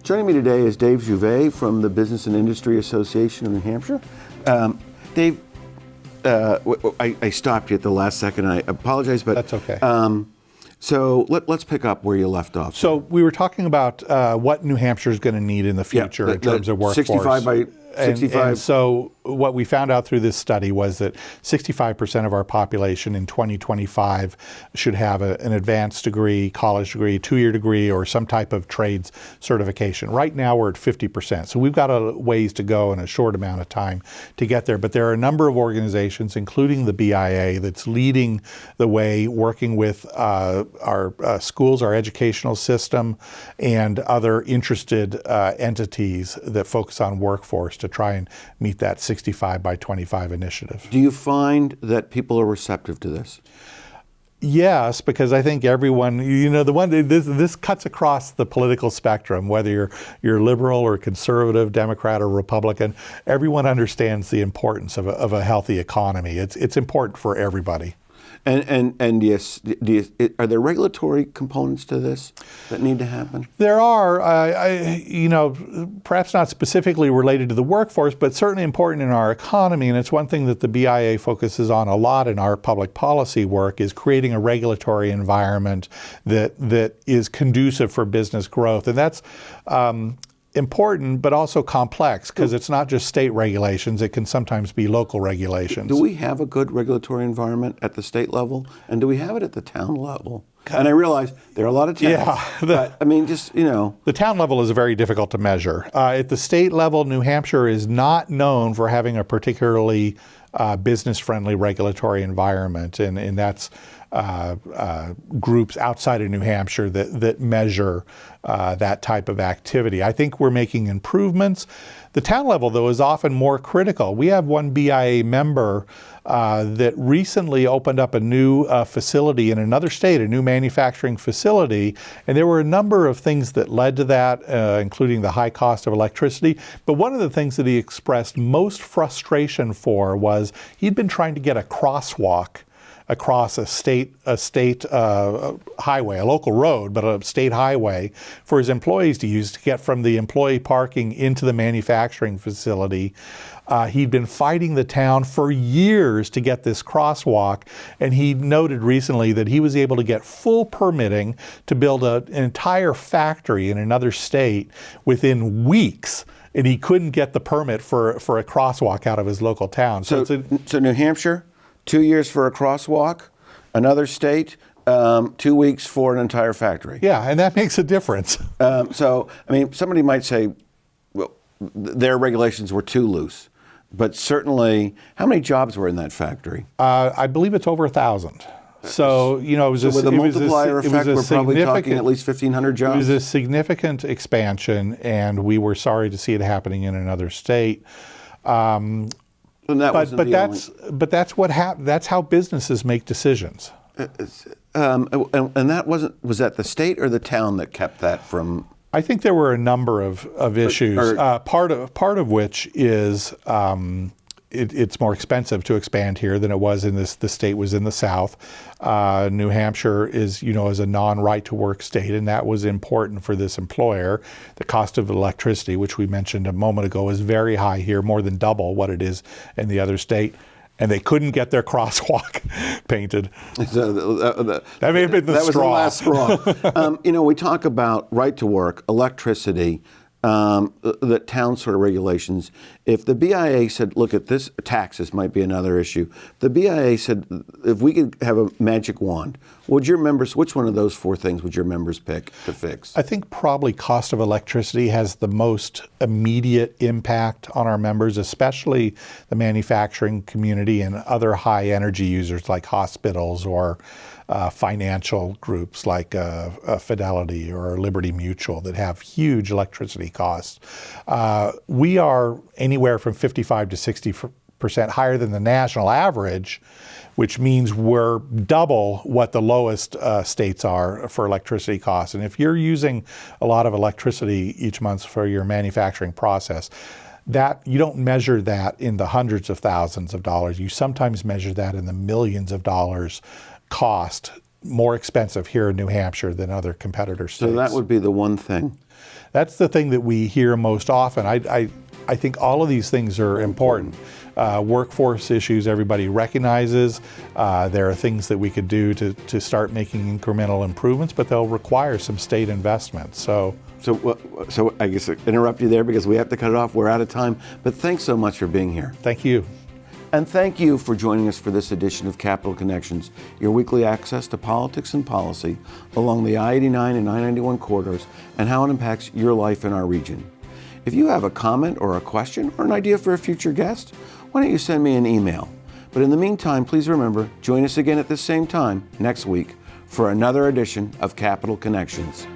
Joining me today is Dave Juvet from the Business and Industry Association of New Hampshire. Dave, I stopped you at the last second. I apologize, but that's okay. So let's pick up where you left off. So we were talking about what New Hampshire is going to need in the future in terms of workforce. 65 by 65. And so what we found out through this study was that 65% of our population in 2025 should have an advanced degree, college degree, 2-year degree, or some type of trades certification. Right now we're at 50%. So we've got a ways to go in a short amount of time to get there. But there are a number of organizations, including the BIA, that's leading the way, working with our schools, our educational system, and other interested entities that focus on workforce to try and meet that 65 by 25 initiative. Do you find that people are receptive to this? Yes, because I think everyone, this cuts across the political spectrum, whether you're liberal or conservative, Democrat or Republican. Everyone understands the importance of a healthy economy. It's important for everybody. And yes, are there regulatory components to this that need to happen? There are, perhaps not specifically related to the workforce, but certainly important in our economy. And it's one thing that the BIA focuses on a lot in our public policy work is creating a regulatory environment that is conducive for business growth. And that's important, but also complex, because it's not just state regulations, it can sometimes be local regulations. Do we have a good regulatory environment at the state level? And do we have it at the town level? And I realize there are a lot of towns, but I mean, The town level is very difficult to measure. At the state level, New Hampshire is not known for having a particularly business-friendly regulatory environment, and that's groups outside of New Hampshire that measure that type of activity. I think we're making improvements. The town level, though, is often more critical. We have one BIA member that recently opened up a new facility in another state, a new manufacturing facility, and there were a number of things that led to that, including the high cost of electricity. But one of the things that he expressed most frustration for was he'd been trying to get a crosswalk across a state highway, a local road, but a state highway for his employees to use to get from the employee parking into the manufacturing facility. He'd been fighting the town for years to get this crosswalk, and he noted recently that he was able to get full permitting to build an entire factory in another state within weeks, and he couldn't get the permit for a crosswalk out of his local town. So New Hampshire, 2 years for a crosswalk, another state, 2 weeks for an entire factory. Yeah, and that makes a difference. So, I mean, somebody might say, well, their regulations were too loose. But certainly, how many jobs were in that factory? I believe it's over 1,000. So, it was with a multiplier effect, we're probably talking at least 1,500 jobs. It was a significant expansion, and we were sorry to see it happening in another state. And that's how businesses make decisions. And that was that the state or the town that kept that from? I think there were a number of issues. Part of which is it's more expensive to expand here than it was in the state was in the South. New Hampshire is a non-right to work state, and that was important for this employer. The cost of electricity, which we mentioned a moment ago, is very high here, more than double what it is in the other state. And they couldn't get their crosswalk painted. So that may have been the straw. Was the last straw. We talk about right to work, electricity, the town sort of regulations. If the BIA said, look at this, taxes might be another issue. The BIA said, if we could have a magic wand, which one of those 4 things would your members pick to fix? I think probably cost of electricity has the most immediate impact on our members, especially the manufacturing community and other high energy users like hospitals or financial groups like Fidelity or Liberty Mutual that have huge electricity costs. We are anywhere from 55 to 60% higher than the national average, which means we're double what the lowest states are for electricity costs. And if you're using a lot of electricity each month for your manufacturing process, that you don't measure that in the hundreds of thousands of dollars. You sometimes measure that in the millions of dollars cost more expensive here in New Hampshire than other competitor states. So that would be the one thing. That's the thing that we hear most often. I think all of these things are important. Workforce issues everybody recognizes. There are things that we could do to start making incremental improvements, but they'll require some state investment. So I guess I interrupt you there because we have to cut it off. We're out of time. But thanks so much for being here. thank you. And thank you for joining us for this edition of Capital Connections, your weekly access to politics and policy along the I-89 and I-91 corridors and how it impacts your life in our region. If you have a comment or a question or an idea for a future guest, why don't you send me an email? But in the meantime, please remember, join us again at this same time next week for another edition of Capital Connections.